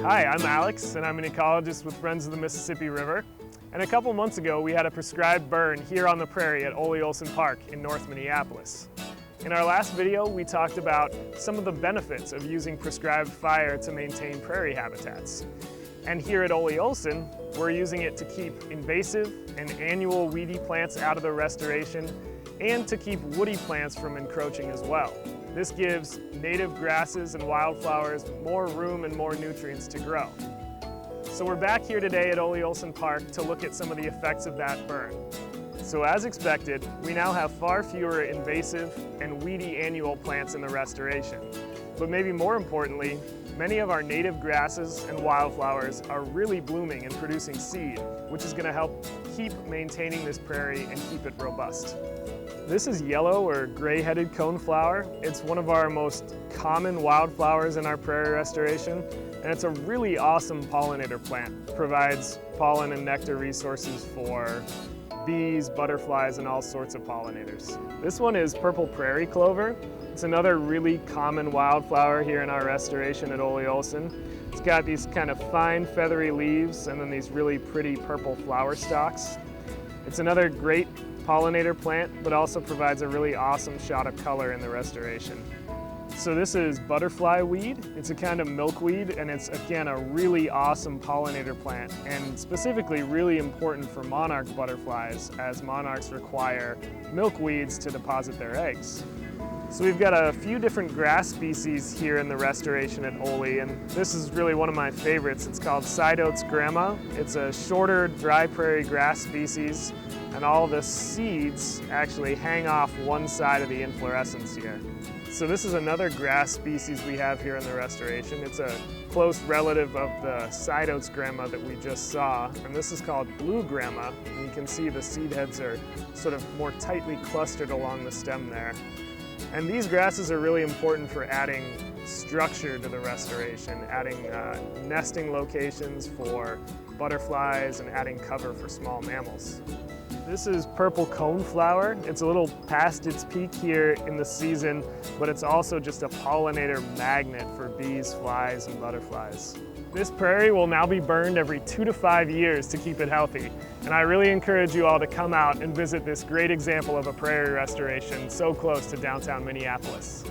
Hi, I'm Alex, and I'm an ecologist with Friends of the Mississippi River. And a couple months ago, we had a prescribed burn here on the prairie at Ole Olson Park in North Minneapolis. In our last video, we talked about some of the benefits of using prescribed fire to maintain prairie habitats. And here at Ole Olson, we're using it to keep invasive and annual weedy plants out of the restoration and to keep woody plants from encroaching as well. This gives native grasses and wildflowers more room and more nutrients to grow. So we're back here today at Ole Olson Park to look at some of the effects of that burn. So as expected, we now have far fewer invasive and weedy annual plants in the restoration. But maybe more importantly, many of our native grasses and wildflowers are really blooming and producing seed, which is going to help keep maintaining this prairie and keep it robust. This is yellow or gray-headed coneflower. It's one of our most common wildflowers in our prairie restoration, and it's a really awesome pollinator plant. It provides pollen and nectar resources for bees, butterflies, and all sorts of pollinators. This one is purple prairie clover. It's another really common wildflower here in our restoration at Ole Olson. It's got these kind of fine feathery leaves and then these really pretty purple flower stalks. It's another great pollinator plant, but also provides a really awesome shot of color in the restoration. So this is butterfly weed. It's a kind of milkweed, and it's again a really awesome pollinator plant, and specifically really important for monarch butterflies, as monarchs require milkweeds to deposit their eggs. So we've got a few different grass species here in the restoration at Ole, and this is really one of my favorites. It's called side oats grandma. It's a shorter dry prairie grass species, and all the seeds actually hang off one side of the inflorescence here. So this is another grass species we have here in the restoration. It's a close relative of the side oats grandma that we just saw, and this is called blue grandma. And you can see the seed heads are sort of more tightly clustered along the stem there. And these grasses are really important for adding structure to the restoration, adding nesting locations for butterflies and adding cover for small mammals. This is purple coneflower. It's a little past its peak here in the season, but it's also just a pollinator magnet for bees, flies, and butterflies. This prairie will now be burned every 2 to 5 years to keep it healthy. And I really encourage you all to come out and visit this great example of a prairie restoration so close to downtown Minneapolis.